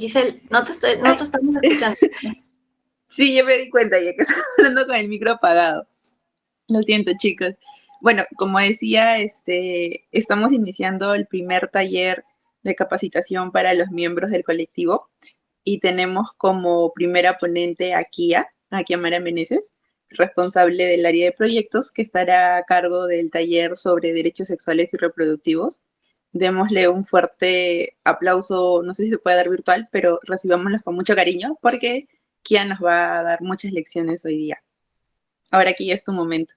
Giselle, no te estamos escuchando. Sí, yo me di cuenta ya que estaba hablando con el micro apagado. Lo siento, chicos. Bueno, como decía, estamos iniciando el primer taller de capacitación para los miembros del colectivo y tenemos como primera ponente a Kia Mara Meneses, responsable del área de proyectos, que estará a cargo del taller sobre derechos sexuales y reproductivos. Démosle un fuerte aplauso, no sé si se puede dar virtual, pero recibámoslos con mucho cariño porque Kia nos va a dar muchas lecciones hoy día. Ahora aquí ya es tu momento.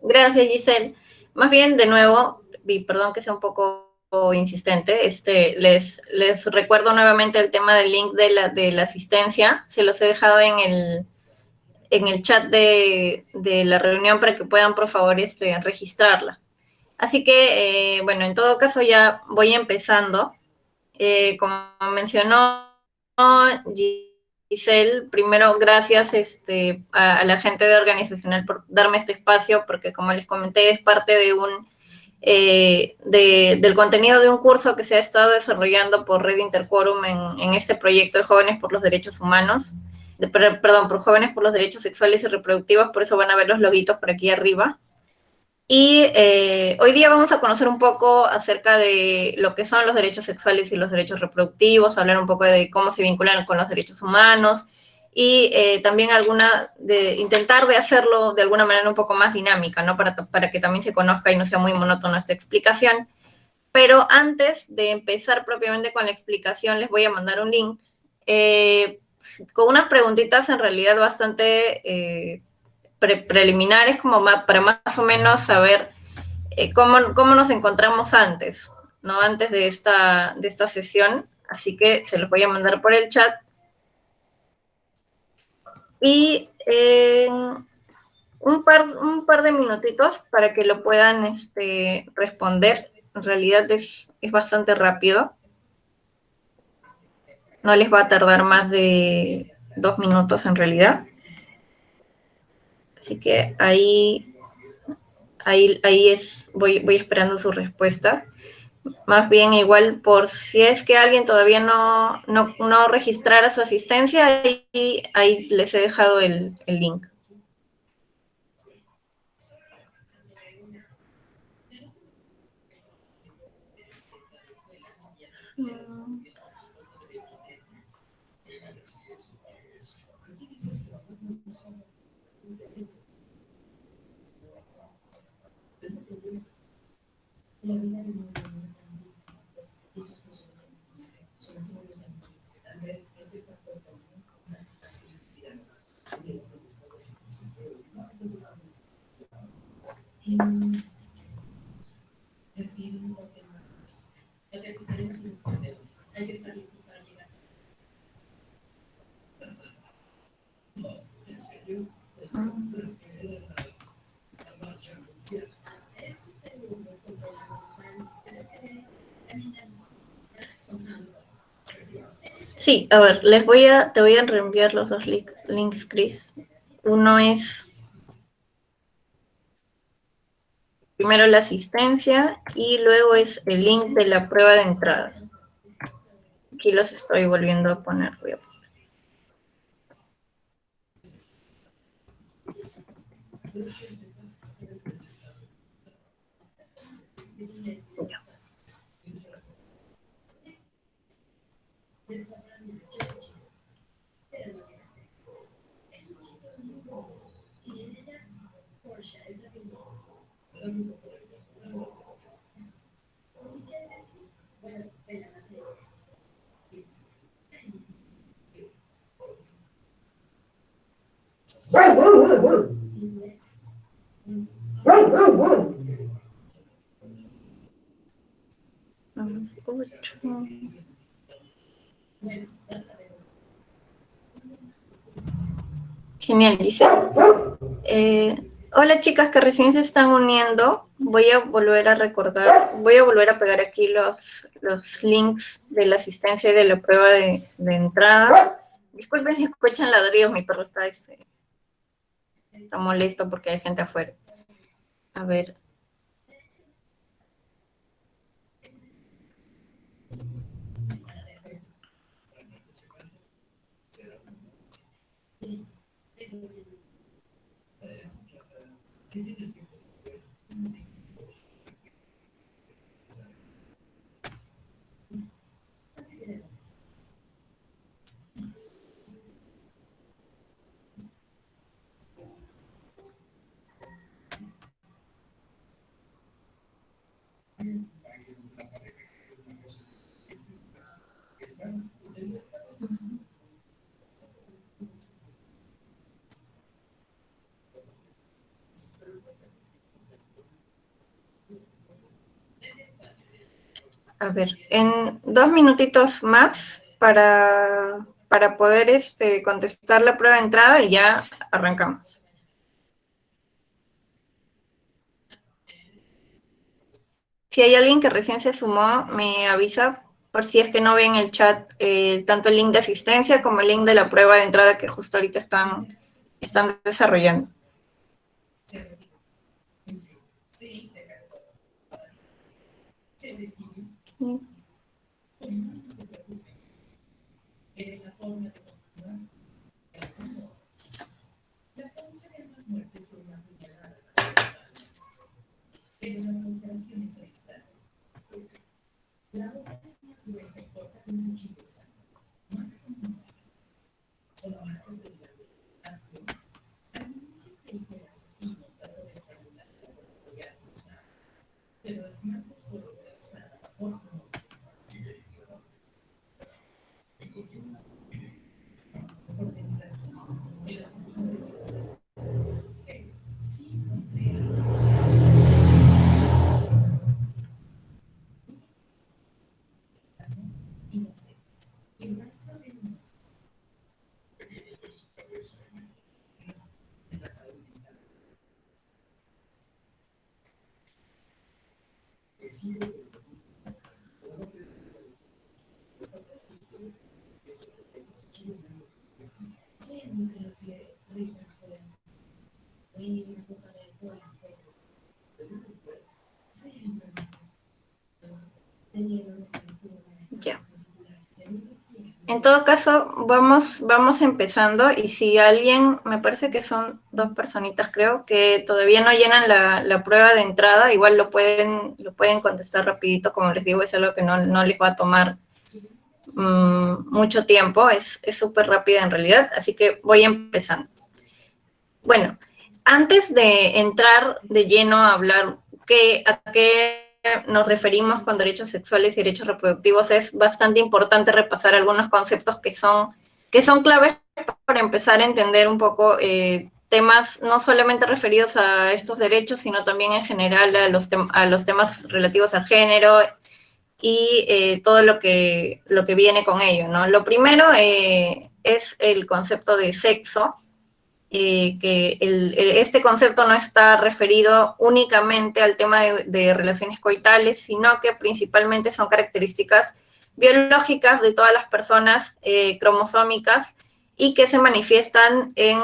Gracias, Giselle. Más bien, de nuevo, y perdón que sea un poco insistente, les recuerdo nuevamente el tema del link de la asistencia. Se los he dejado en el chat de la reunión para que puedan, por favor, registrarla. Así que, bueno, en todo caso ya voy empezando. Como mencionó Giselle, primero gracias a la gente de Organizacional por darme este espacio, porque como les comenté, es parte de del contenido de un curso que se ha estado desarrollando por Red Interquorum en este proyecto de Jóvenes por los Derechos Humanos, perdón, por Jóvenes por los Derechos Sexuales y Reproductivos, por eso van a ver los loguitos por aquí arriba. Y hoy día vamos a conocer un poco acerca de lo que son los derechos sexuales y los derechos reproductivos, hablar un poco de cómo se vinculan con los derechos humanos y también intentar de hacerlo de alguna manera un poco más dinámica, ¿no? Para que también se conozca y no sea muy monótona esta explicación. Pero antes de empezar propiamente con la explicación, les voy a mandar un link con unas preguntitas en realidad bastante preliminares, como para más o menos saber cómo nos encontramos antes, ¿no? Antes de esta sesión. Así que se los voy a mandar por el chat. Y un par de minutitos para que lo puedan responder. En realidad es bastante rápido. No les va a tardar más de 2 minutos en realidad. Así que ahí voy esperando sus respuestas. Más bien igual por si es que alguien todavía no registrara su asistencia, ahí les he dejado el link. Sí, a ver, te voy a reenviar los dos links, Chris. Uno es primero la asistencia y luego es el link de la prueba de entrada. Aquí los estoy volviendo a poner. Voy a poner. Ya. Genial, dice. Hola chicas que recién se están uniendo. Voy a volver a pegar aquí los links de la asistencia y de la prueba de entrada. Disculpen si escuchan ladrillos, mi perro está molesto porque hay gente afuera. A ver. A ver, en 2 minutitos más para poder contestar la prueba de entrada y ya arrancamos. Si hay alguien que recién se sumó, me avisa por si es que no ve en el chat tanto el link de asistencia como el link de la prueba de entrada que justo ahorita están desarrollando. Ya. En todo caso, vamos empezando y si alguien, me parece que son 2 personitas, creo, que todavía no llenan la prueba de entrada, igual lo pueden contestar rapidito, como les digo, es algo que no les va a tomar mucho tiempo, es súper rápida en realidad, así que voy empezando. Bueno, antes de entrar de lleno a hablar a qué nos referimos con derechos sexuales y derechos reproductivos, es bastante importante repasar algunos conceptos que son claves para empezar a entender un poco temas no solamente referidos a estos derechos, sino también en general a los temas relativos al género y todo lo que viene con ello, ¿no? Lo primero es el concepto de sexo, que este concepto no está referido únicamente al tema de relaciones coitales, sino que principalmente son características biológicas de todas las personas cromosómicas y que se manifiestan en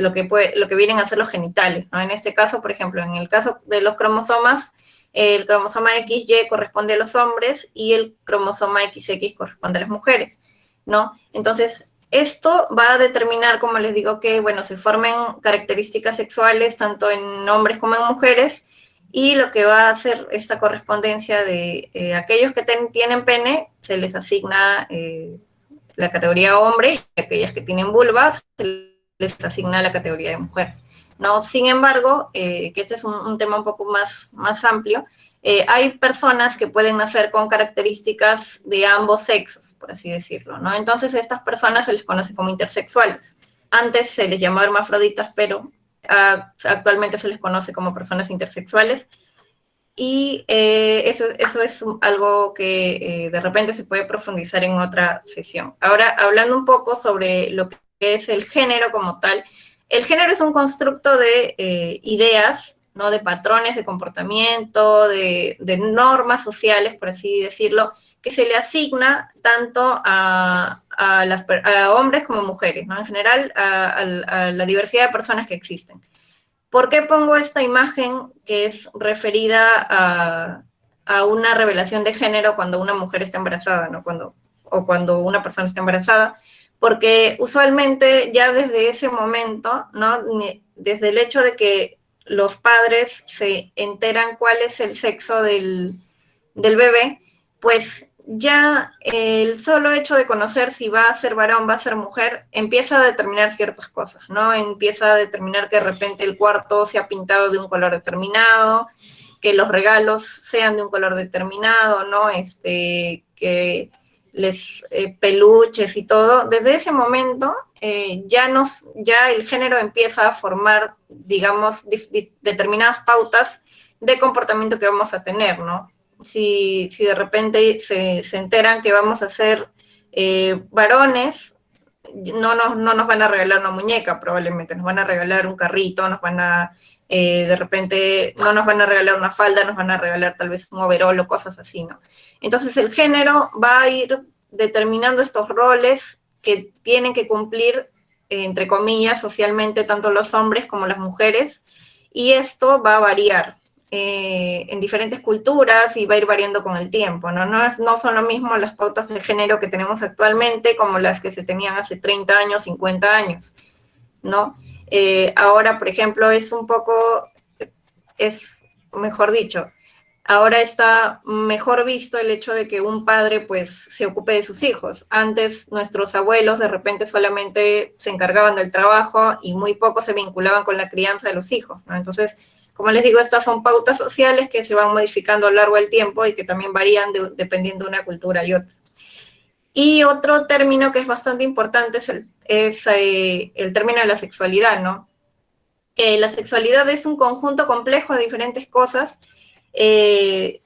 lo que vienen a ser los genitales, ¿no? En este caso, por ejemplo, en el caso de los cromosomas, el cromosoma XY corresponde a los hombres y el cromosoma XX corresponde a las mujeres, ¿no? Entonces, esto va a determinar, como les digo, que, bueno, se formen características sexuales tanto en hombres como en mujeres, y lo que va a hacer esta correspondencia de aquellos que tienen pene, se les asigna la categoría hombre, y aquellas que tienen vulvas, se les asigna la categoría de mujer, ¿no? Sin embargo, que este es un tema un poco más amplio, hay personas que pueden nacer con características de ambos sexos, por así decirlo, ¿no? Entonces, a estas personas se les conoce como intersexuales. Antes se les llamaba hermafroditas, pero actualmente se les conoce como personas intersexuales. Y eso es algo que de repente se puede profundizar en otra sesión. Ahora, hablando un poco sobre lo que es el género como tal, el género es un constructo de ideas, ¿no? De patrones de comportamiento, de normas sociales, por así decirlo, que se le asigna tanto a hombres como mujeres, ¿no? En general, a la diversidad de personas que existen. ¿Por qué pongo esta imagen que es referida a una revelación de género cuando una mujer está embarazada, ¿no? Cuando una persona está embarazada? Porque usualmente ya desde ese momento, ¿no? Desde el hecho de que los padres se enteran cuál es el sexo del bebé, pues ya el solo hecho de conocer si va a ser varón, va a ser mujer, empieza a determinar ciertas cosas, ¿no? Empieza a determinar que de repente el cuarto se ha pintado de un color determinado, que los regalos sean de un color determinado, ¿no? Que peluches y todo. Desde ese momento ya el género empieza a formar, digamos, determinadas pautas de comportamiento que vamos a tener, ¿no? Si de repente se enteran que vamos a ser varones, no nos van a regalar una muñeca, probablemente, nos van a regalar un carrito, de repente, no nos van a regalar una falda, nos van a regalar tal vez un overol o cosas así, ¿no? Entonces el género va a ir determinando estos roles que tienen que cumplir, entre comillas, socialmente, tanto los hombres como las mujeres, y esto va a variar en diferentes culturas y va a ir variando con el tiempo, ¿no? No son lo mismo las pautas de género que tenemos actualmente como las que se tenían hace 30 años, 50 años, ¿no? Ahora, por ejemplo, mejor dicho, ahora está mejor visto el hecho de que un padre pues se ocupe de sus hijos. Antes nuestros abuelos de repente solamente se encargaban del trabajo y muy poco se vinculaban con la crianza de los hijos, ¿no? Entonces, como les digo, estas son pautas sociales que se van modificando a lo largo del tiempo y que también varían dependiendo de una cultura y otra. Y otro término que es bastante importante es el término de la sexualidad, ¿no? La sexualidad es un conjunto complejo de diferentes cosas que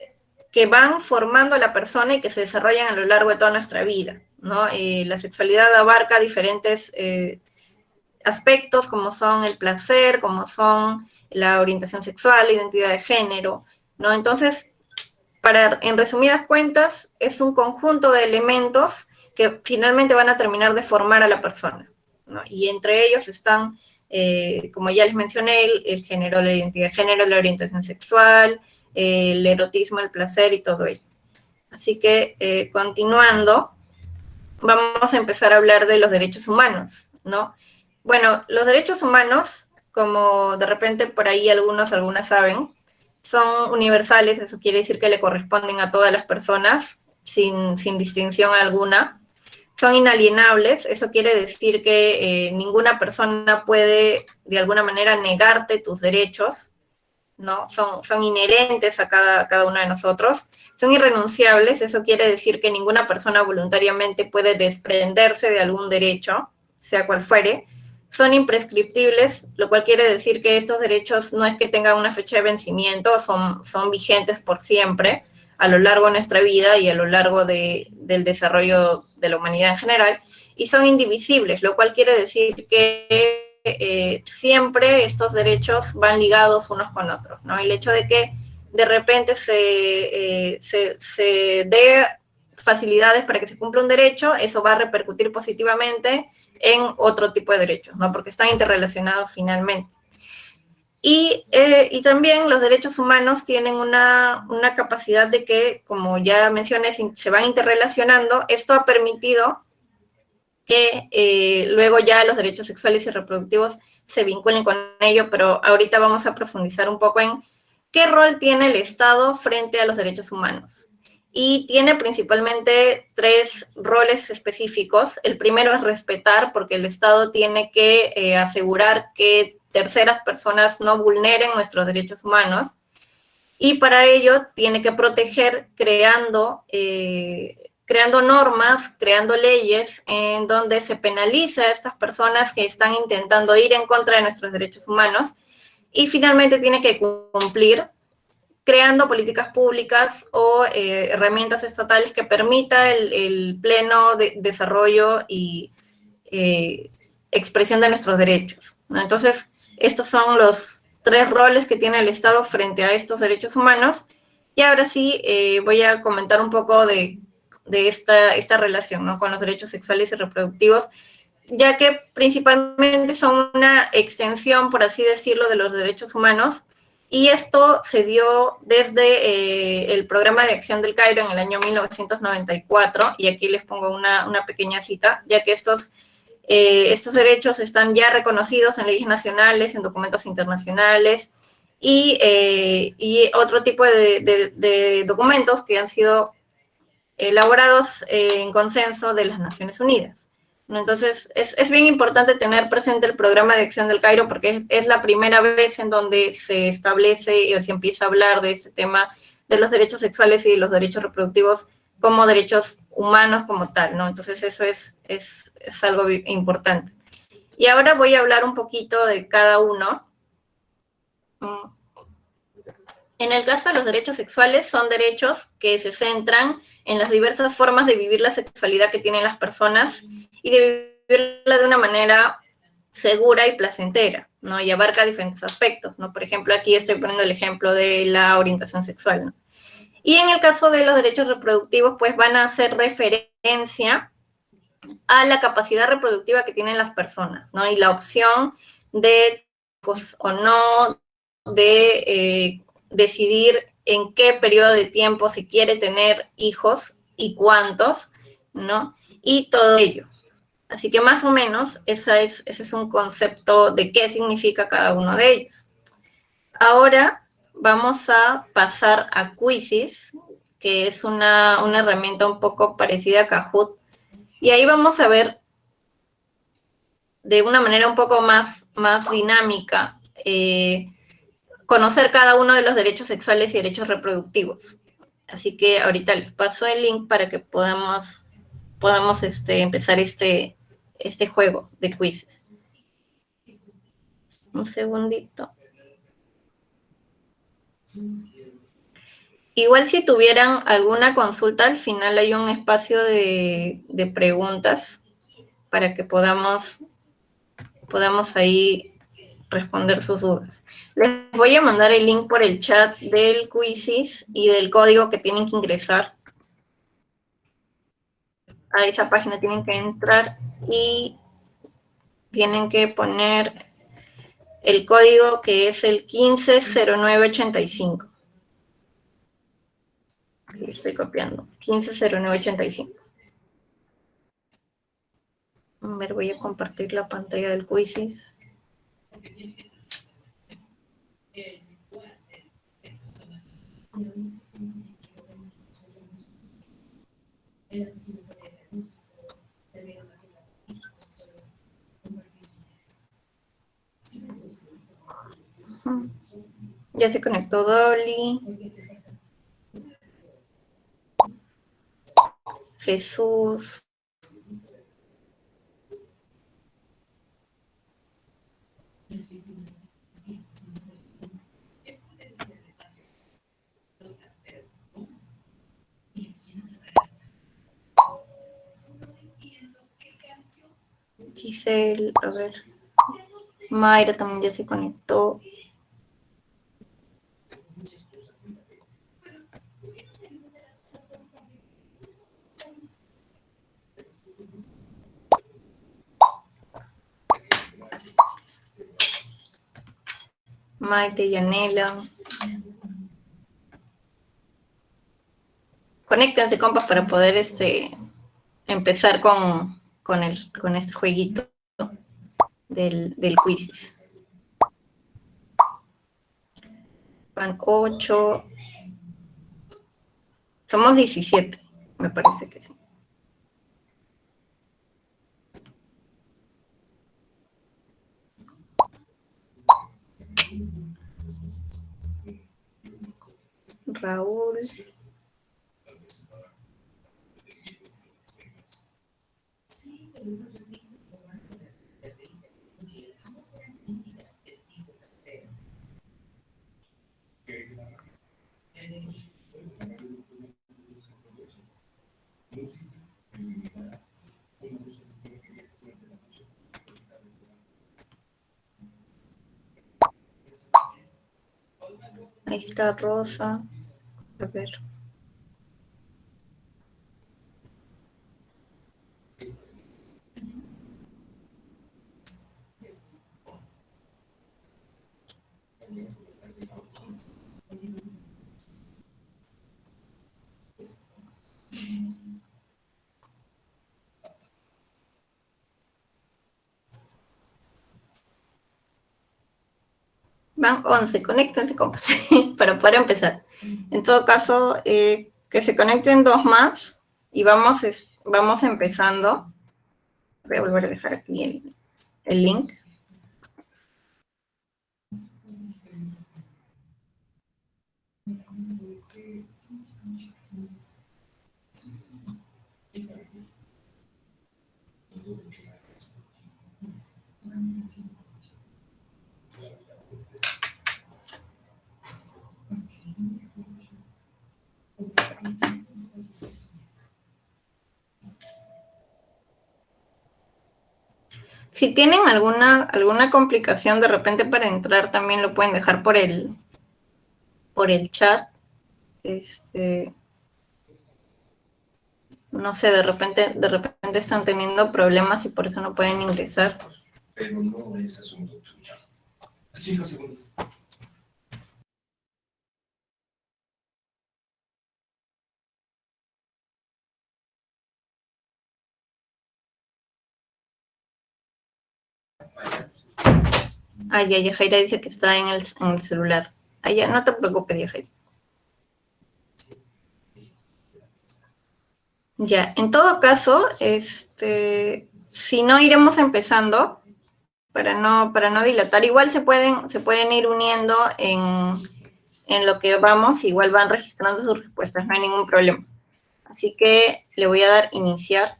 van formando a la persona y que se desarrollan a lo largo de toda nuestra vida, ¿no? La sexualidad abarca diferentes aspectos como son el placer, como son la orientación sexual, la identidad de género, ¿no? Entonces, en resumidas cuentas, es un conjunto de elementos que finalmente van a terminar de formar a la persona, ¿no? Y entre ellos están, como ya les mencioné, el género, la identidad de género, la orientación sexual, el erotismo, el placer y todo ello. Así que, continuando, vamos a empezar a hablar de los derechos humanos, ¿no? Bueno, los derechos humanos, como de repente por ahí algunas saben, son universales, eso quiere decir que le corresponden a todas las personas, sin distinción alguna. Son inalienables, eso quiere decir que ninguna persona puede de alguna manera negarte tus derechos, ¿no? Son inherentes a cada uno de nosotros. Son irrenunciables, eso quiere decir que ninguna persona voluntariamente puede desprenderse de algún derecho, sea cual fuere. Son imprescriptibles, lo cual quiere decir que estos derechos no es que tengan una fecha de vencimiento, son vigentes por siempre, a lo largo de nuestra vida y a lo largo del desarrollo de la humanidad en general, y son indivisibles, lo cual quiere decir que siempre estos derechos van ligados unos con otros, ¿no? El hecho de que de repente se dé facilidades para que se cumpla un derecho, eso va a repercutir positivamente en otro tipo de derechos, ¿no? Porque están interrelacionados finalmente. Y también los derechos humanos tienen una capacidad de que, como ya mencioné, se van interrelacionando. Esto ha permitido que luego ya los derechos sexuales y reproductivos se vinculen con ello, pero ahorita vamos a profundizar un poco en qué rol tiene el Estado frente a los derechos humanos. Y tiene principalmente 3 roles específicos. El primero es respetar, porque el Estado tiene que asegurar que terceras personas no vulneren nuestros derechos humanos. Y para ello tiene que proteger creando normas, creando leyes en donde se penaliza a estas personas que están intentando ir en contra de nuestros derechos humanos. Y finalmente tiene que cumplir creando políticas públicas o herramientas estatales que permita el pleno desarrollo y expresión de nuestros derechos, ¿no? Entonces, estos son los 3 roles que tiene el Estado frente a estos derechos humanos. Y ahora sí voy a comentar un poco de esta relación, ¿no?, con los derechos sexuales y reproductivos, ya que principalmente son una extensión, por así decirlo, de los derechos humanos. Y esto se dio desde el Programa de Acción del Cairo en el año 1994, y aquí les pongo una pequeña cita, ya que estos derechos están ya reconocidos en leyes nacionales, en documentos internacionales, y otro tipo de documentos que han sido elaborados en consenso de las Naciones Unidas. ¿No? Entonces, es bien importante tener presente el programa de acción del Cairo porque es la primera vez en donde se establece y se empieza a hablar de ese tema de los derechos sexuales y de los derechos reproductivos como derechos humanos como tal, ¿no? Entonces, eso es algo importante. Y ahora voy a hablar un poquito de cada uno. En el caso de los derechos sexuales, son derechos que se centran en las diversas formas de vivir la sexualidad que tienen las personas y de vivirla de una manera segura y placentera, ¿no? Y abarca diferentes aspectos, ¿no? Por ejemplo, aquí estoy poniendo el ejemplo de la orientación sexual, ¿no? Y en el caso de los derechos reproductivos, pues van a hacer referencia a la capacidad reproductiva que tienen las personas, ¿no? Y la opción de, pues, o no, de decidir en qué periodo de tiempo se quiere tener hijos y cuántos, ¿no? Y todo ello. Así que más o menos ese es un concepto de qué significa cada uno de ellos. Ahora vamos a pasar a Quizzes, que es una herramienta un poco parecida a Kahoot, y ahí vamos a ver de una manera un poco más dinámica conocer cada uno de los derechos sexuales y derechos reproductivos. Así que ahorita les paso el link para que podamos empezar este juego de quizzes. Un segundito. Igual si tuvieran alguna consulta, al final hay un espacio de preguntas para que podamos ahí responder sus dudas. Les voy a mandar el link por el chat del quizzes y del código que tienen que ingresar. A esa página tienen que entrar y tienen que poner el código que es el 150985. Estoy copiando. 150985. A ver, voy a compartir la pantalla del quizzes. Ya se conectó Dolly. Jesús. Giselle, a ver. Mayra también ya se conectó. Maite y Anela. Conéctense, compas, para poder empezar con este jueguito del quizzes. Van 8. Somos 17, me parece que sí. Raúl. Ahí está Rosa. A ver. Van 11, conéctense, compas, para poder empezar. En todo caso, que se conecten 2 más y vamos empezando. Voy a volver a dejar aquí el link. Si tienen alguna complicación de repente para entrar, también lo pueden dejar por el chat. No sé, de repente están teniendo problemas y por eso no pueden ingresar. Pero no es asunto tuyo. 5 segundos. Ah, ya, Yajaira dice que está en el celular. Ah, ya, no te preocupes, Yajaira. Ya, en todo caso, si no iremos empezando, para no dilatar, igual se pueden ir uniendo en lo que vamos, igual van registrando sus respuestas, no hay ningún problema. Así que le voy a dar iniciar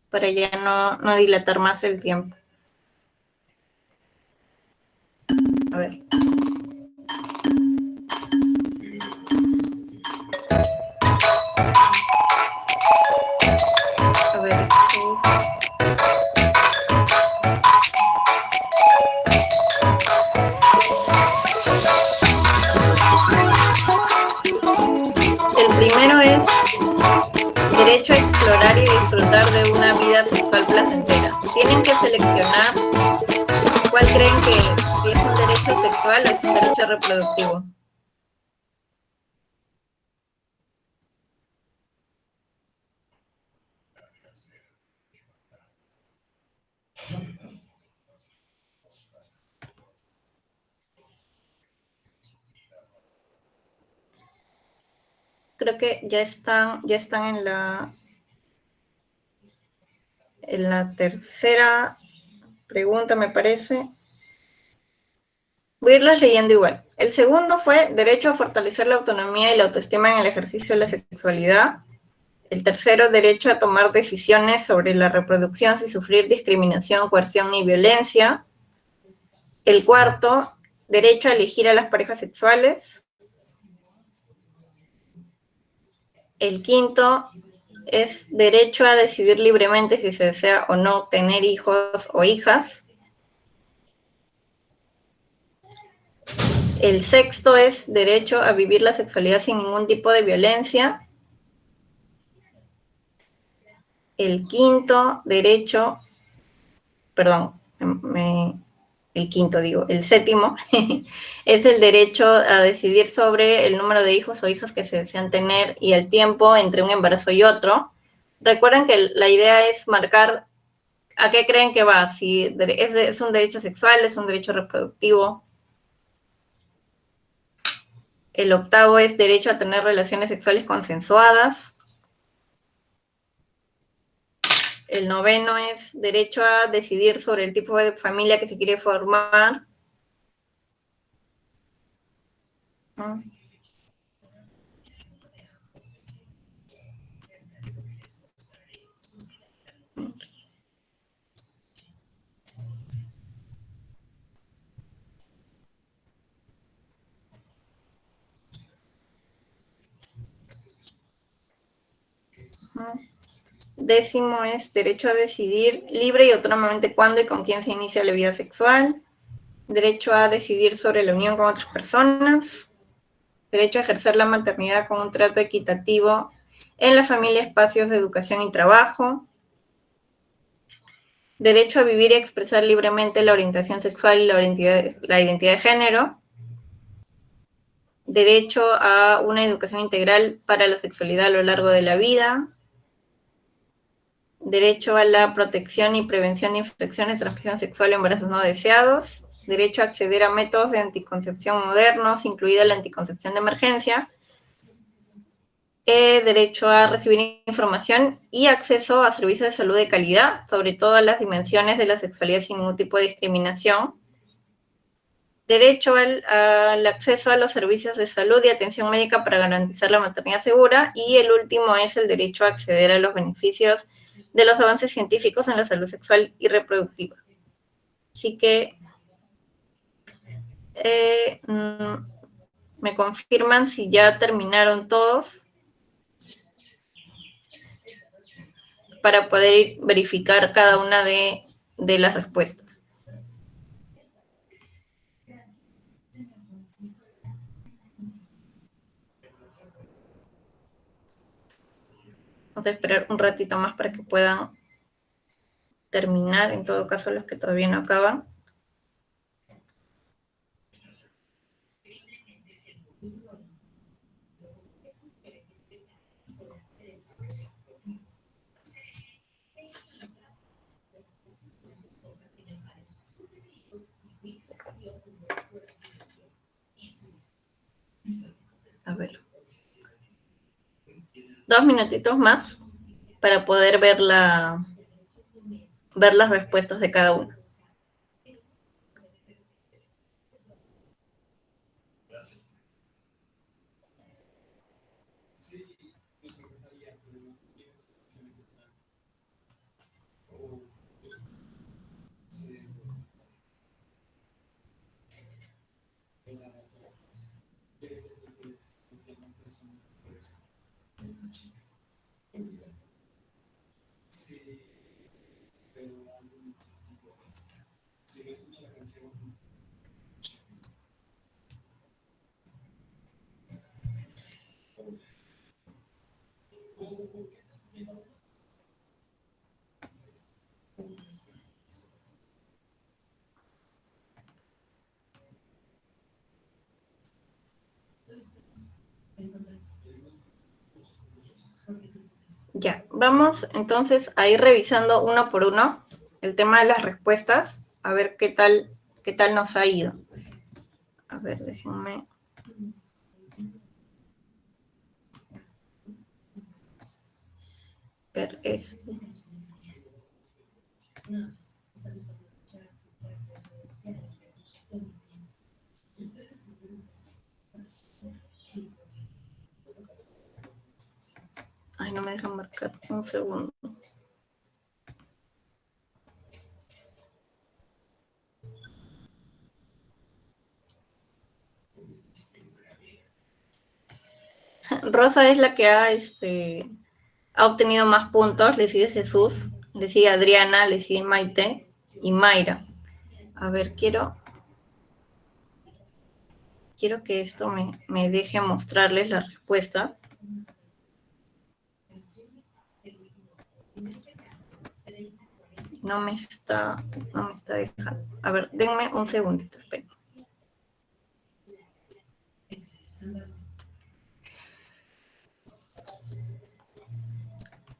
para ya no dilatar más el tiempo. A ver. A ver, el primero es derecho a explorar y disfrutar de una vida sexual placentera. Tienen que seleccionar cuál creen que es, si es un derecho sexual o es un derecho reproductivo. Creo que ya están en la tercera pregunta, me parece. Voy a irlas leyendo igual. El segundo fue derecho a fortalecer la autonomía y la autoestima en el ejercicio de la sexualidad. El tercero, derecho a tomar decisiones sobre la reproducción sin sufrir discriminación, coerción ni violencia. El cuarto, derecho a elegir a las parejas sexuales. El quinto es derecho a decidir libremente si se desea o no tener hijos o hijas. El sexto es derecho a vivir la sexualidad sin ningún tipo de violencia. El quinto derecho, perdón, el séptimo es el derecho a decidir sobre el número de hijos o hijas que se desean tener y el tiempo entre un embarazo y otro. Recuerden que la idea es marcar a qué creen que va, si es un derecho sexual, es un derecho reproductivo. El octavo es derecho a tener relaciones sexuales consensuadas. El noveno es derecho a decidir sobre el tipo de familia que se quiere formar. Décimo es derecho a decidir libre y autónomamente cuándo y con quién se inicia la vida sexual. Derecho a decidir sobre la unión con otras personas. Derecho a ejercer la maternidad con un trato equitativo en la familia, espacios de educación y trabajo. Derecho a vivir y expresar libremente la orientación sexual y la identidad de género. Derecho a una educación integral para la sexualidad a lo largo de la vida. derecho a la protección y prevención de infecciones de transmisión sexual y embarazos no deseados, derecho a acceder a métodos de anticoncepción modernos, incluida la anticoncepción de emergencia, derecho a recibir información y acceso a servicios de salud de calidad, sobre todas las dimensiones de la sexualidad sin ningún tipo de discriminación, derecho al acceso a los servicios de salud y atención médica para garantizar la maternidad segura, y el último es el derecho a acceder a los beneficios de los avances científicos en la salud sexual y reproductiva. Así que me confirman si ya terminaron todos para poder verificar cada una de las respuestas. Vamos a esperar un ratito más para que puedan terminar, en todo caso los que todavía no acaban. A ver. 2 minutitos más para poder ver las respuestas de cada uno. Ya, vamos entonces a ir revisando uno por uno el tema de las respuestas, a ver qué tal nos ha ido. A ver, déjenme. Ver esto. Ay, no me dejan marcar. Un segundo. Rosa es la que ha obtenido más puntos. Le sigue Jesús, le sigue Adriana, le sigue Maite y Mayra. A ver, quiero que esto me deje mostrarles la respuesta. No me está dejando. A ver, denme un segundito, esperen.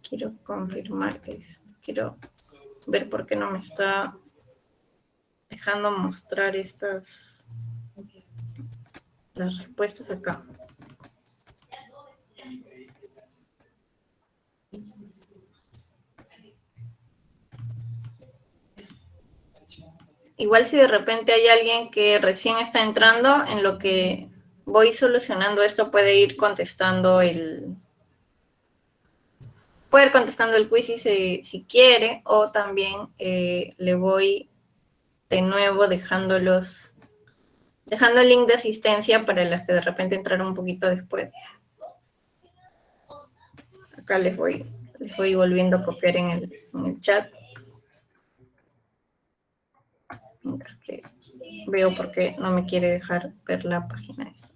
Quiero confirmar esto. Quiero ver por qué no me está dejando mostrar las respuestas acá. Igual si de repente hay alguien que recién está entrando, en lo que voy solucionando esto, puede ir contestando el quiz si quiere, o también le voy de nuevo dejando el link de asistencia para las que de repente entraron un poquito después. Acá les voy volviendo a copiar en el chat. Que veo por qué no me quiere dejar ver la página esta.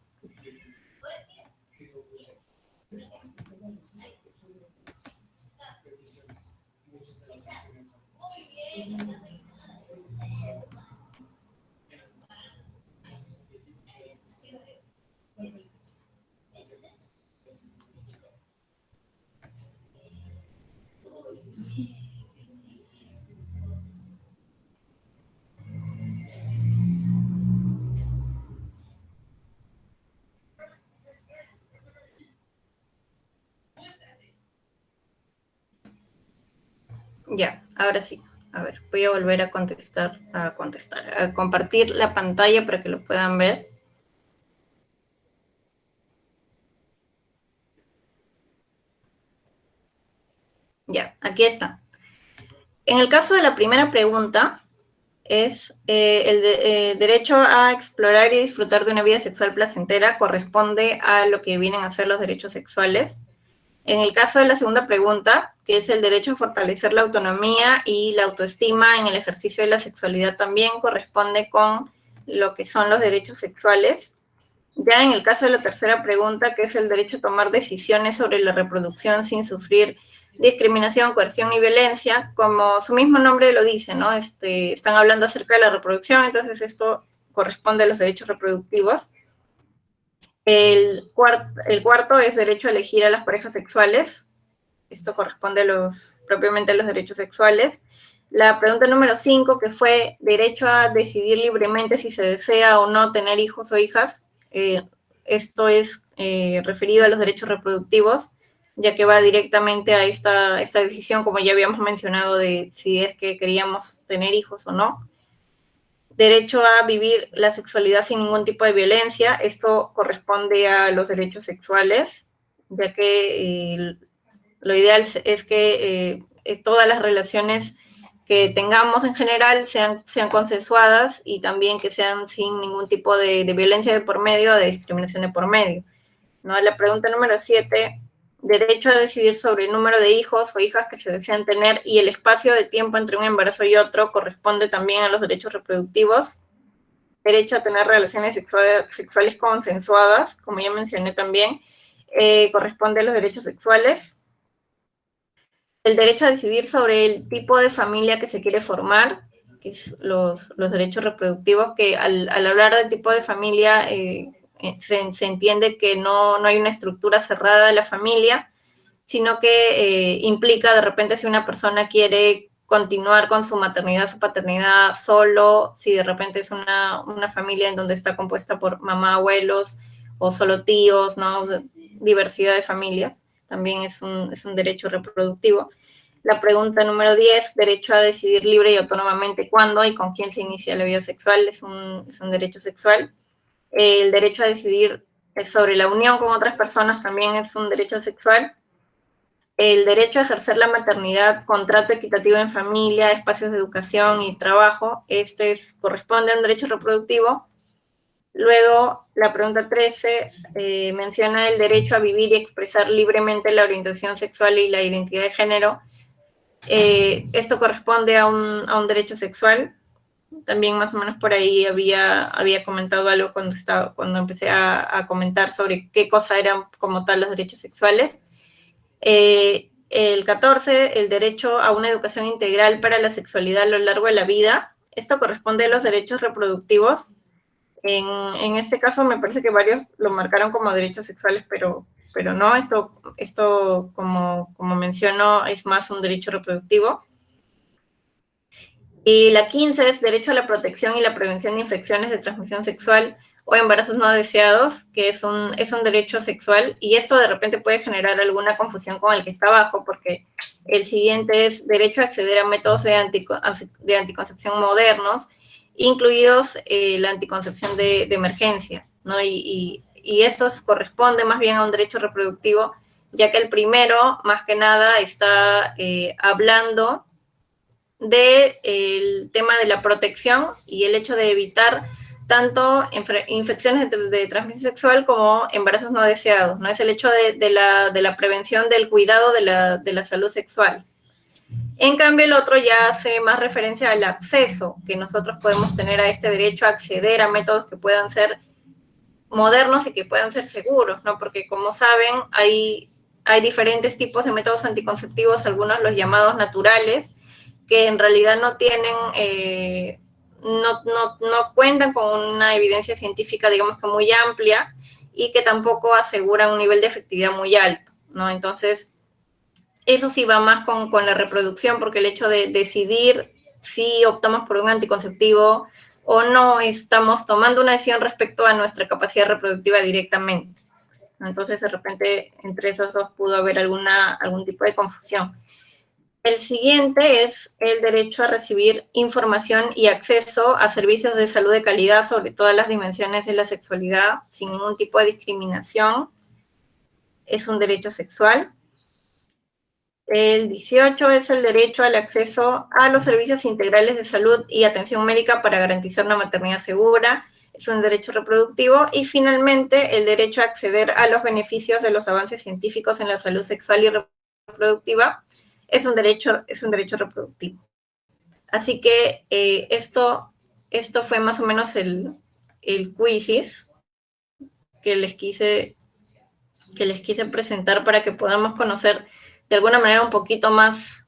Ya, ahora sí. A ver, voy a volver a a compartir la pantalla para que lo puedan ver. Ya, aquí está. En el caso de la primera pregunta, es derecho a explorar y disfrutar de una vida sexual placentera corresponde a lo que vienen a ser los derechos sexuales. En el caso de la segunda pregunta, que es el derecho a fortalecer la autonomía y la autoestima en el ejercicio de la sexualidad, también corresponde con lo que son los derechos sexuales. Ya en el caso de la tercera pregunta, que es el derecho a tomar decisiones sobre la reproducción sin sufrir discriminación, coerción y violencia, como su mismo nombre lo dice, ¿no? Están hablando acerca de la reproducción, entonces esto corresponde a los derechos reproductivos. El cuarto es derecho a elegir a las parejas sexuales. Esto corresponde propiamente a los derechos sexuales. La pregunta número 5, que fue derecho a decidir libremente si se desea o no tener hijos o hijas. Esto es referido a los derechos reproductivos, ya que va directamente a esta decisión, como ya habíamos mencionado, de si es que queríamos tener hijos o no. Derecho a vivir la sexualidad sin ningún tipo de violencia. Esto corresponde a los derechos sexuales, ya que lo ideal es que todas las relaciones que tengamos en general sean consensuadas y también que sean sin ningún tipo de violencia de por medio o de discriminación de por medio, ¿no? La pregunta número 7, derecho a decidir sobre el número de hijos o hijas que se desean tener y el espacio de tiempo entre un embarazo y otro corresponde también a los derechos reproductivos. Derecho a tener relaciones sexuales consensuadas, como ya mencioné también, corresponde a los derechos sexuales. El derecho a decidir sobre el tipo de familia que se quiere formar, que es los derechos reproductivos, que al hablar de tipo de familia se entiende que no hay una estructura cerrada de la familia, sino que implica de repente si una persona quiere continuar con su maternidad, su paternidad solo, si de repente es una familia en donde está compuesta por mamá, abuelos o solo tíos, ¿no? Diversidad de familias, también es un derecho reproductivo. La pregunta número 10, derecho a decidir libre y autónomamente cuándo y con quién se inicia la vida sexual, es un derecho sexual. El derecho a decidir sobre la unión con otras personas también es un derecho sexual. El derecho a ejercer la maternidad, contrato equitativo en familia, espacios de educación y trabajo, corresponde a un derecho reproductivo. Luego, la pregunta 13 menciona el derecho a vivir y expresar libremente la orientación sexual y la identidad de género. Esto corresponde a un derecho sexual. También más o menos por ahí había comentado algo cuando empecé a comentar sobre qué cosa eran como tal los derechos sexuales. El 14, el derecho a una educación integral para la sexualidad a lo largo de la vida. Esto corresponde a los derechos reproductivos. En este caso me parece que varios lo marcaron como derechos sexuales, pero no, esto como menciono, es más un derecho reproductivo. Y la 15 es derecho a la protección y la prevención de infecciones de transmisión sexual o embarazos no deseados, que es un derecho sexual, y esto de repente puede generar alguna confusión con el que está abajo, porque el siguiente es derecho a acceder a métodos de anticoncepción modernos, incluidos la anticoncepción de emergencia, ¿no? Y estos corresponde más bien a un derecho reproductivo, ya que el primero, más que nada, está hablando del tema de la protección y el hecho de evitar tanto infecciones de transmisión sexual como embarazos no deseados, ¿no? Es el hecho de la prevención del cuidado de la salud sexual. En cambio, el otro ya hace más referencia al acceso que nosotros podemos tener a este derecho a acceder a métodos que puedan ser modernos y que puedan ser seguros, ¿no? Porque como saben, hay diferentes tipos de métodos anticonceptivos, algunos los llamados naturales, que en realidad no tienen, no cuentan con una evidencia científica, digamos que muy amplia, y que tampoco aseguran un nivel de efectividad muy alto, ¿no? Entonces, Eso sí va más con la reproducción, porque el hecho de decidir si optamos por un anticonceptivo o no, estamos tomando una decisión respecto a nuestra capacidad reproductiva directamente. Entonces, de repente, entre esos dos pudo haber algún tipo de confusión. El siguiente es el derecho a recibir información y acceso a servicios de salud de calidad sobre todas las dimensiones de la sexualidad, sin ningún tipo de discriminación. Es un derecho sexual. El 18 es el derecho al acceso a los servicios integrales de salud y atención médica para garantizar una maternidad segura. Es un derecho reproductivo. Y finalmente, el derecho a acceder a los beneficios de los avances científicos en la salud sexual y reproductiva es un derecho reproductivo. Así que esto fue más o menos el quizzes que les quise presentar para que podamos conocer de alguna manera un poquito más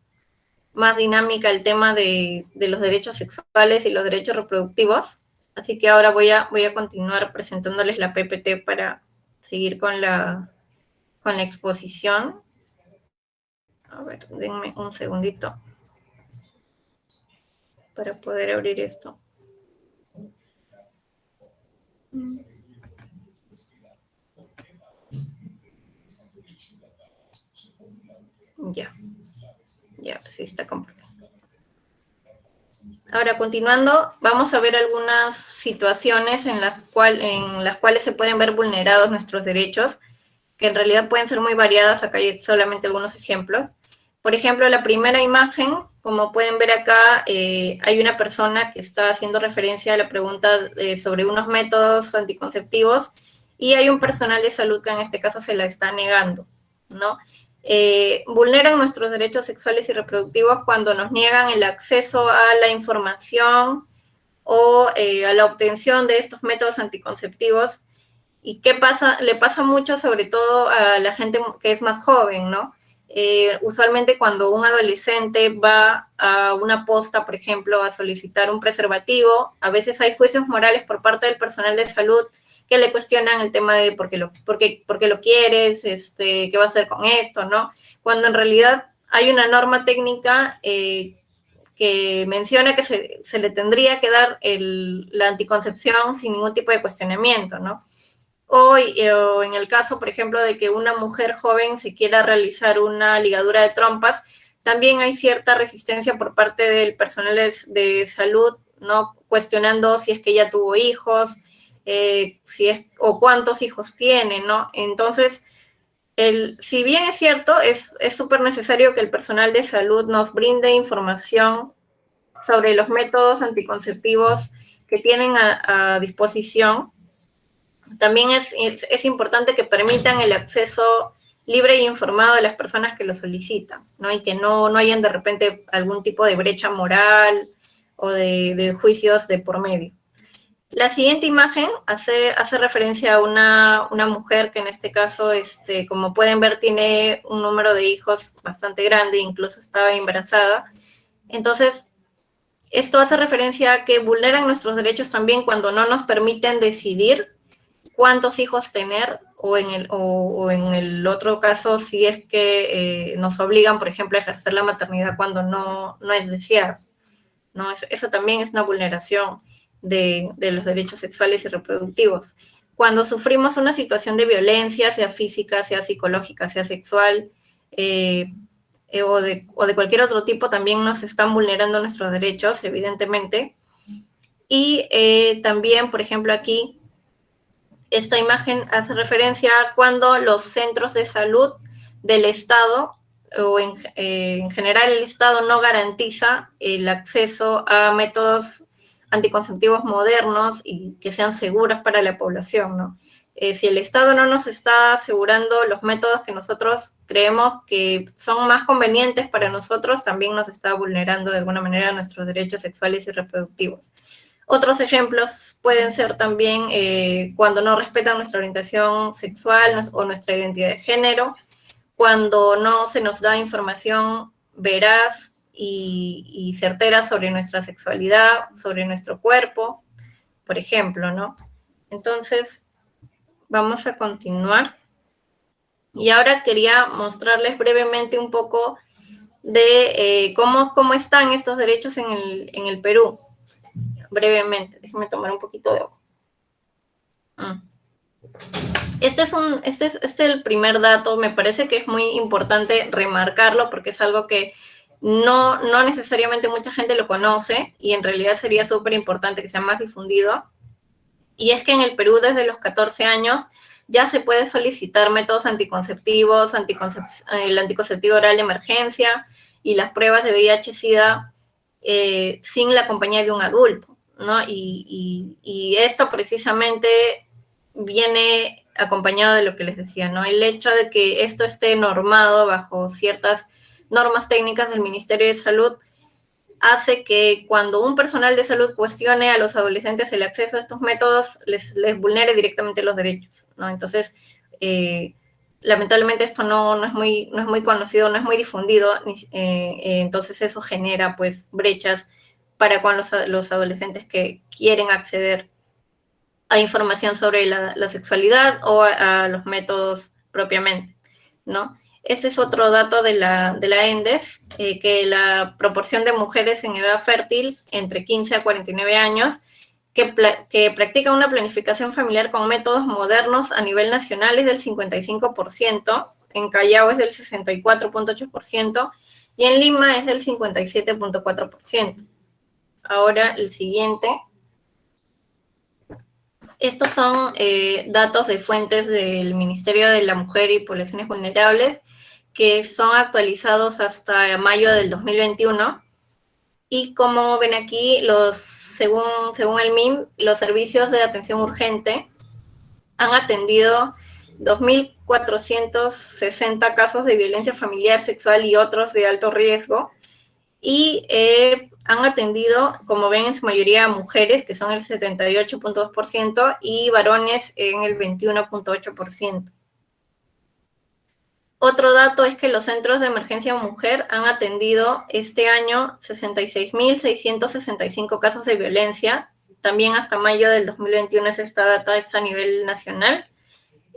dinámica el tema de los derechos sexuales y los derechos reproductivos. Así que ahora voy a continuar presentándoles la PPT para seguir con la exposición. A ver, denme un segundito para poder abrir esto. Ya, sí está compartido. Ahora, continuando, vamos a ver algunas situaciones en las cuales se pueden ver vulnerados nuestros derechos, que en realidad pueden ser muy variadas. Acá hay solamente algunos ejemplos. Por ejemplo, la primera imagen, como pueden ver acá, hay una persona que está haciendo referencia a la pregunta sobre unos métodos anticonceptivos, y hay un personal de salud que en este caso se la está negando, ¿no? Vulneran nuestros derechos sexuales y reproductivos cuando nos niegan el acceso a la información o a la obtención de estos métodos anticonceptivos. ¿Y qué pasa? Le pasa mucho, sobre todo a la gente que es más joven, ¿no? Usualmente cuando un adolescente va a una posta, por ejemplo, a solicitar un preservativo, a veces hay juicios morales por parte del personal de salud que le cuestionan el tema de por qué lo quieres, qué va a hacer con esto, ¿no? Cuando en realidad hay una norma técnica que menciona que se le tendría que dar la anticoncepción sin ningún tipo de cuestionamiento, ¿no? O en el caso, por ejemplo, de que una mujer joven se quiera realizar una ligadura de trompas, también hay cierta resistencia por parte del personal de salud, ¿no? Cuestionando si es que ella tuvo hijos, o cuántos hijos tiene, ¿no? Entonces, si bien es cierto, es súper necesario que el personal de salud nos brinde información sobre los métodos anticonceptivos que tienen a disposición. También es importante que permitan el acceso libre e informado de las personas que lo solicitan, ¿no? Y que no hayan de repente algún tipo de brecha moral o de juicios de por medio. La siguiente imagen hace referencia a una mujer que en este caso, como pueden ver, tiene un número de hijos bastante grande, incluso estaba embarazada. Entonces, esto hace referencia a que vulneran nuestros derechos también cuando no nos permiten decidir cuántos hijos tener, o en el otro caso, si es que nos obligan, por ejemplo, a ejercer la maternidad cuando no es deseado, ¿no? Eso también es una vulneración de los derechos sexuales y reproductivos. Cuando sufrimos una situación de violencia, sea física, sea psicológica, sea sexual, o de cualquier otro tipo, también nos están vulnerando nuestros derechos, evidentemente. Y también, por ejemplo, aquí, esta imagen hace referencia a cuando los centros de salud del Estado, o en general el Estado, no garantiza el acceso a métodos anticonceptivos modernos y que sean seguros para la población, ¿no? Si el Estado no nos está asegurando los métodos que nosotros creemos que son más convenientes para nosotros, también nos está vulnerando de alguna manera nuestros derechos sexuales y reproductivos. Otros ejemplos pueden ser también cuando no respetan nuestra orientación sexual o nuestra identidad de género, cuando no se nos da información veraz y certera sobre nuestra sexualidad, sobre nuestro cuerpo, por ejemplo, ¿no? Entonces, vamos a continuar. Y ahora quería mostrarles brevemente un poco de cómo están estos derechos en el Perú. Brevemente, déjenme tomar un poquito de agua. Este es el primer dato, me parece que es muy importante remarcarlo porque es algo que no necesariamente mucha gente lo conoce y en realidad sería súper importante que sea más difundido. Y es que en el Perú desde los 14 años ya se puede solicitar métodos anticonceptivos, el anticonceptivo oral de emergencia y las pruebas de VIH-Sida sin la compañía de un adulto, ¿no? Y esto precisamente viene acompañado de lo que les decía, ¿no? El hecho de que esto esté normado bajo ciertas normas técnicas del Ministerio de Salud hace que cuando un personal de salud cuestione a los adolescentes el acceso a estos métodos, les vulnere directamente los derechos, ¿no? Entonces, lamentablemente esto no es muy conocido, no es muy difundido, entonces eso genera pues brechas para con los adolescentes que quieren acceder a información sobre la sexualidad o a los métodos propiamente, ¿no? Ese es otro dato de la ENDES, que la proporción de mujeres en edad fértil entre 15 a 49 años que practican una planificación familiar con métodos modernos a nivel nacional es del 55%, en Callao es del 64.8% y en Lima es del 57.4%. Ahora el siguiente. Estos son datos de fuentes del Ministerio de la Mujer y Poblaciones Vulnerables que son actualizados hasta mayo del 2021. Y como ven aquí, según el MIM, los servicios de atención urgente han atendido 2.460 casos de violencia familiar, sexual y otros de alto riesgo. Y han atendido, como ven, en su mayoría mujeres, que son el 78.2%, y varones en el 21.8%. Otro dato es que los centros de emergencia mujer han atendido este año 66.665 casos de violencia. También hasta mayo del 2021 esta data es a nivel nacional.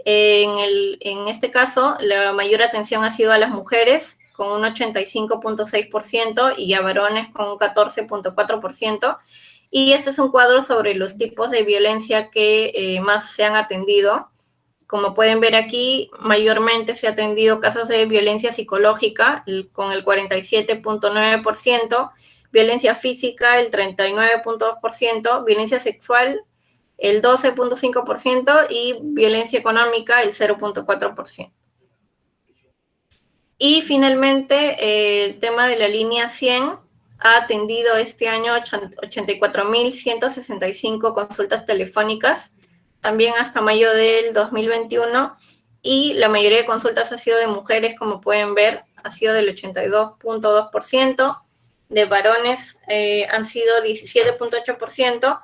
En este caso, la mayor atención ha sido a las mujeres, con un 85.6%, y a varones con un 14.4%. Y este es un cuadro sobre los tipos de violencia que más se han atendido. Como pueden ver aquí, mayormente se ha atendido casos de violencia psicológica, con el 47.9%, violencia física, el 39.2%, violencia sexual, el 12.5%, y violencia económica, el 0.4%. Y finalmente, el tema de la línea 100 ha atendido este año 84.165 consultas telefónicas, también hasta mayo del 2021, y la mayoría de consultas ha sido de mujeres, como pueden ver, ha sido del 82.2%, de varones han sido 17.8%,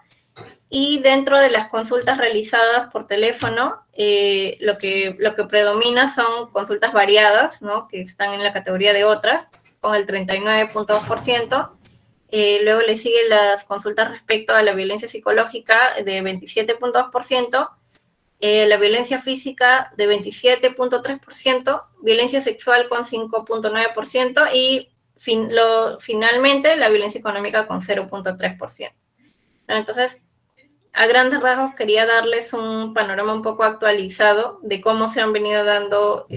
y dentro de las consultas realizadas por teléfono, lo que predomina son consultas variadas, ¿no? Que están en la categoría de otras, con el 39.2%. Luego le siguen las consultas respecto a la violencia psicológica de 27.2%, la violencia física de 27.3%, violencia sexual con 5.9% y finalmente la violencia económica con 0.3%. Entonces, a grandes rasgos quería darles un panorama un poco actualizado de cómo se han venido dando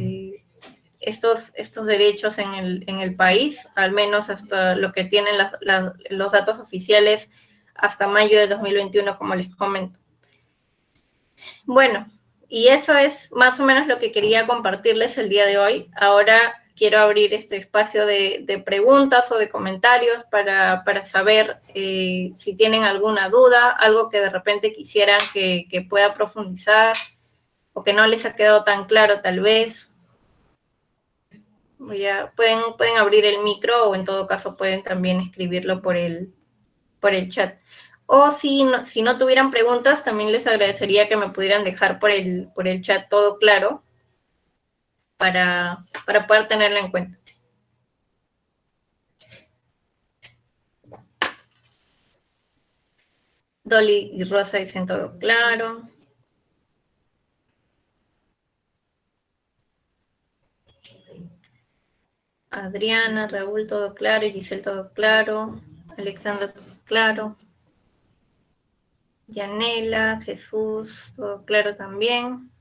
estos derechos en el país, al menos hasta lo que tienen los datos oficiales hasta mayo de 2021, como les comento. Bueno, y eso es más o menos lo que quería compartirles el día de hoy. Ahora quiero abrir este espacio de preguntas o de comentarios para saber si tienen alguna duda, algo que de repente quisieran que pueda profundizar o que no les ha quedado tan claro tal vez. Pueden abrir el micro o en todo caso pueden también escribirlo por el chat. O si no tuvieran preguntas, también les agradecería que me pudieran dejar por el chat todo claro para poder tenerlo en cuenta. Dolly y Rosa dicen todo claro. Adriana, Raúl, todo claro, Giselle, todo claro, Alexandra, todo claro, Yanela, Jesús, todo claro también.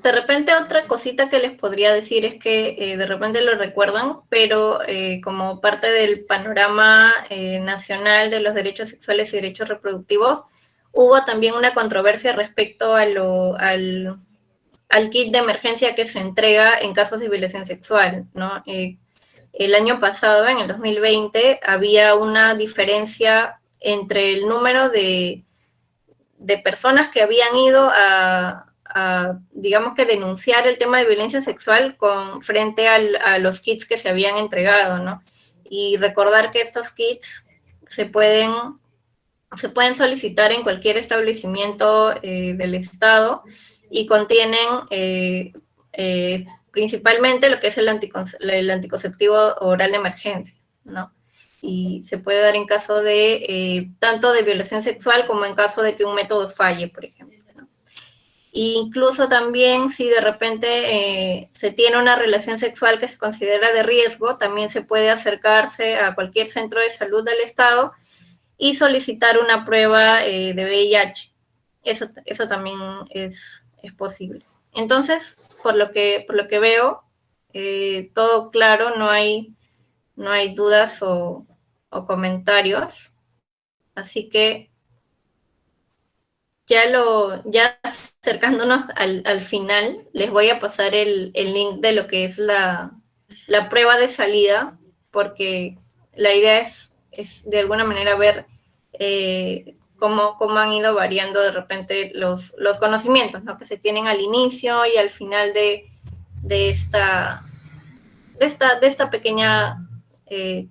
De repente otra cosita que les podría decir es que de repente lo recuerdan, pero como parte del panorama nacional de los derechos sexuales y derechos reproductivos, hubo también una controversia respecto al kit de emergencia que se entrega en casos de violación sexual, ¿no? El año pasado, en el 2020, había una diferencia entre el número de personas que habían ido digamos que denunciar el tema de violencia sexual frente a los kits que se habían entregado, ¿no? Y recordar que estos kits se pueden solicitar en cualquier establecimiento del Estado y contienen principalmente lo que es el anticonceptivo oral de emergencia, ¿no? Y se puede dar en caso de tanto de violación sexual como en caso de que un método falle, por ejemplo, ¿no? E incluso también si de repente se tiene una relación sexual que se considera de riesgo, también se puede acercarse a cualquier centro de salud del Estado y solicitar una prueba de VIH. Eso también es posible. Entonces, por lo que veo, todo claro, no hay dudas o comentarios. Así que ya acercándonos al final, les voy a pasar el link de lo que es la prueba de salida, porque la idea es de alguna manera ver cómo han ido variando de repente los conocimientos, ¿no? Que se tienen al inicio y al final de esta pequeña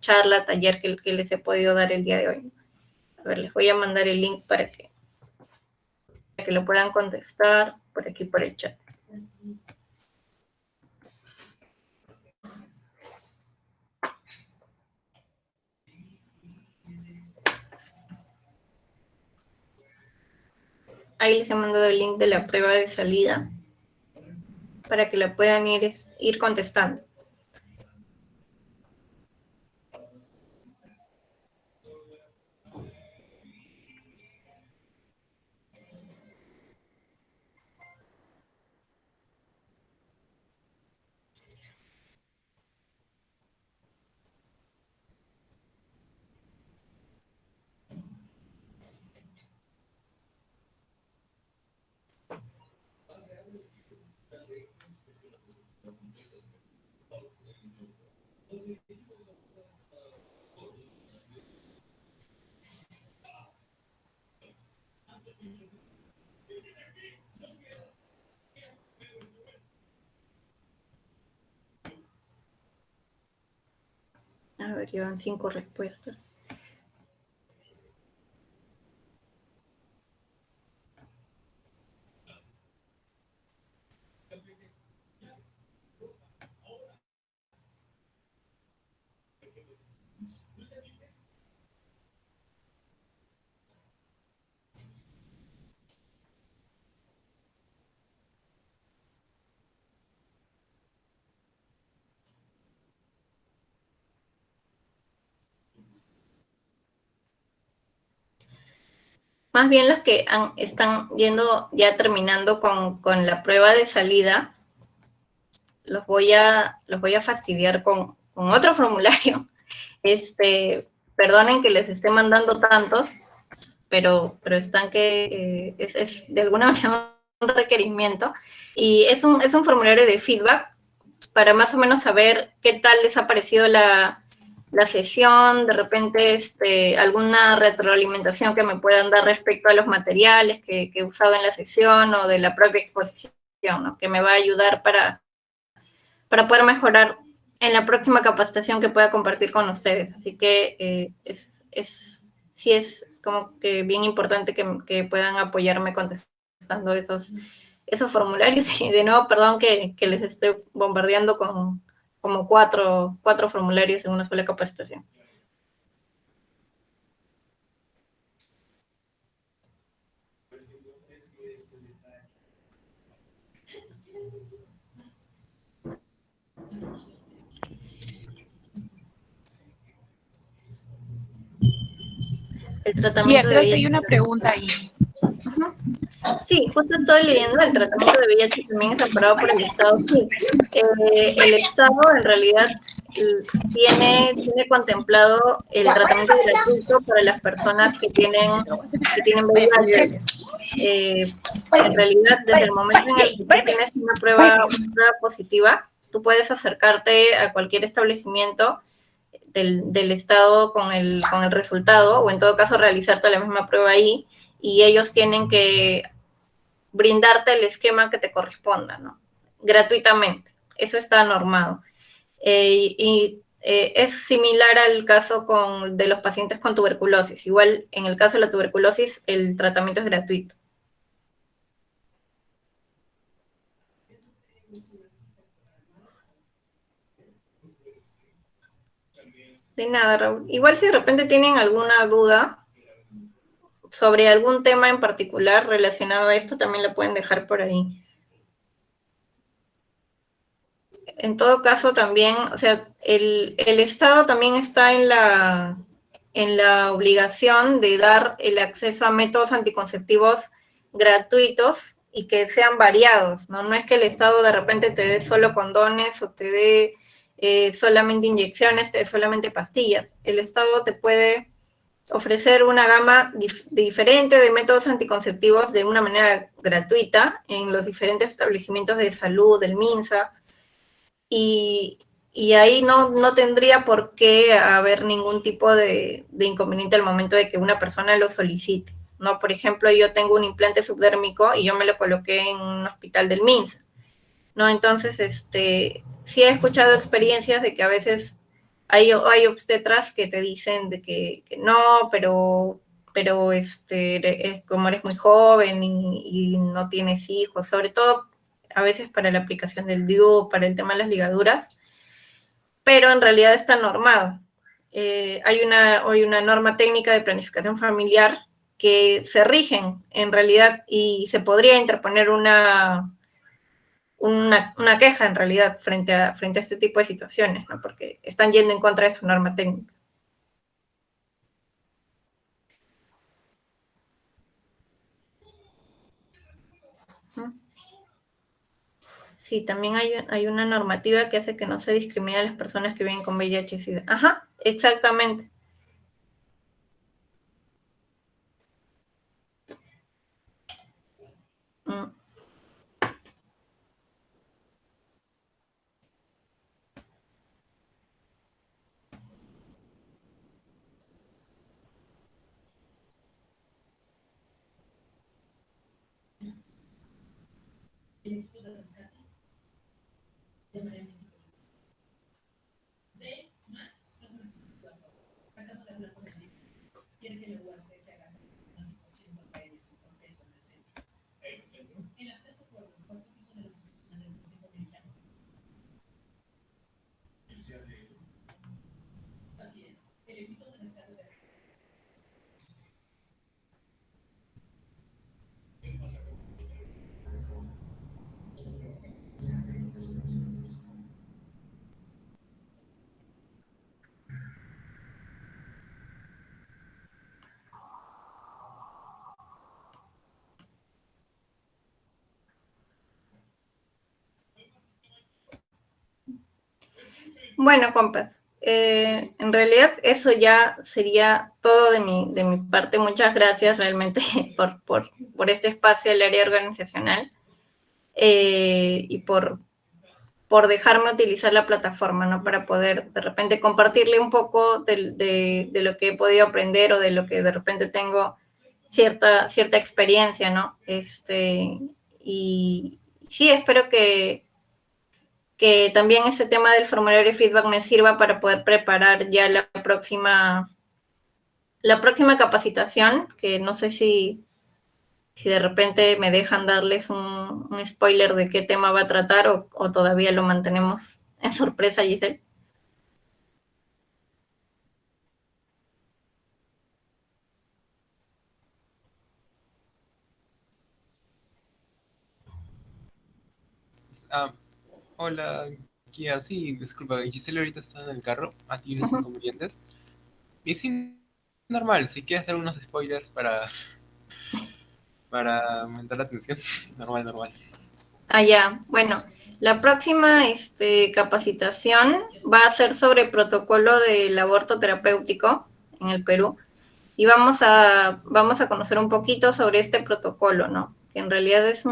charla, taller que les he podido dar el día de hoy. A ver, les voy a mandar el link para que lo puedan contestar por aquí por el chat. Ahí les he mandado el link de la prueba de salida para que la puedan ir contestando. A ver, llevan 5 respuestas. Más bien los que están yendo ya terminando con la prueba de salida, los voy a fastidiar con otro formulario. Perdonen que les esté mandando tantos, pero están que es de alguna manera un requerimiento. Y es un formulario de feedback para más o menos saber qué tal les ha parecido la sesión, de repente alguna retroalimentación que me puedan dar respecto a los materiales que he usado en la sesión o de la propia exposición, ¿no? Que me va a ayudar para poder mejorar en la próxima capacitación que pueda compartir con ustedes. Así que sí es como que bien importante que puedan apoyarme contestando esos formularios. Y de nuevo, perdón que les esté bombardeando con como cuatro formularios en una sola capacitación. El Sí, tratamiento de creo que hay VIH. una pregunta ahí. Ujú. Sí, justo estoy leyendo, el tratamiento de VIH también es amparado por el Estado. Sí, el Estado en realidad tiene contemplado el tratamiento gratuito para las personas que tienen VIH. En realidad, desde el momento en el que tú tienes una prueba positiva, tú puedes acercarte a cualquier establecimiento del Estado con el resultado, o en todo caso realizarte la misma prueba ahí, y ellos tienen que brindarte el esquema que te corresponda, ¿no? Gratuitamente. Eso está normado. Es similar al caso de los pacientes con tuberculosis. Igual, en el caso de la tuberculosis, el tratamiento es gratuito. De nada, Raúl. Igual si de repente tienen alguna duda sobre algún tema en particular relacionado a esto, también lo pueden dejar por ahí. En todo caso, también, o sea, el Estado también está en la obligación de dar el acceso a métodos anticonceptivos gratuitos y que sean variados, ¿no? No es que el Estado de repente te dé solo condones o te dé solamente inyecciones, te dé solamente pastillas. El Estado te puede ofrecer una gama diferente de métodos anticonceptivos de una manera gratuita en los diferentes establecimientos de salud, del MINSA, y ahí no tendría por qué haber ningún tipo de inconveniente al momento de que una persona lo solicite, ¿no? Por ejemplo, yo tengo un implante subdérmico y yo me lo coloqué en un hospital del MINSA, ¿no? Entonces, sí he escuchado experiencias de que a veces hay obstetras que te dicen de que no, pero como eres muy joven y no tienes hijos, sobre todo a veces para la aplicación del DIU, para el tema de las ligaduras, pero en realidad está normado. Hay una norma técnica de planificación familiar que se rigen en realidad y se podría interponer una queja en realidad frente a este tipo de situaciones, ¿no? Porque están yendo en contra de su norma técnica. Sí, también hay una normativa que hace que no se discrimine a las personas que viven con VIH y SIDA. Ajá, exactamente. Mm. Bueno, compas, en realidad eso ya sería todo de mi parte. Muchas gracias realmente por este espacio del área organizacional, y por dejarme utilizar la plataforma, ¿no? Para poder de repente compartirle un poco de lo que he podido aprender o de lo que de repente tengo cierta experiencia, ¿no? Y sí, espero que también ese tema del formulario de feedback me sirva para poder preparar ya la próxima capacitación, que no sé si de repente me dejan darles un spoiler de qué tema va a tratar o todavía lo mantenemos en sorpresa, Giselle. Ah, hola, Kia. Sí, disculpa, Giselle ahorita está en el carro, aquí unos inconvenientes. Y sí, Normal, si quieres hacer unos spoilers para aumentar la atención. Normal, normal. Ah, ya. Bueno, la próxima capacitación va a ser sobre protocolo del aborto terapéutico en el Perú. Y vamos a conocer un poquito sobre este protocolo, ¿no? Que en realidad es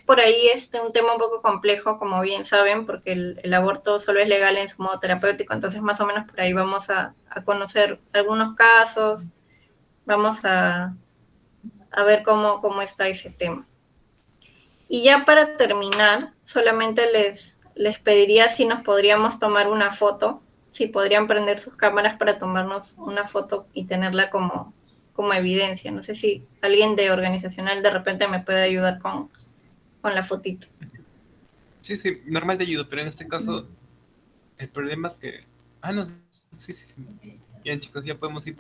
por ahí un tema un poco complejo, como bien saben, porque el aborto solo es legal en su modo terapéutico, entonces más o menos por ahí vamos a conocer algunos casos, vamos a ver cómo está ese tema. Y ya para terminar, solamente les pediría si nos podríamos tomar una foto, si podrían prender sus cámaras para tomarnos una foto y tenerla como evidencia. No sé si alguien de organizacional de repente me puede ayudar con la fotito. Sí, sí, normal te ayudo, pero en este caso el problema es que... Ah, no, sí, sí, sí. Bien, chicos, ya podemos ir.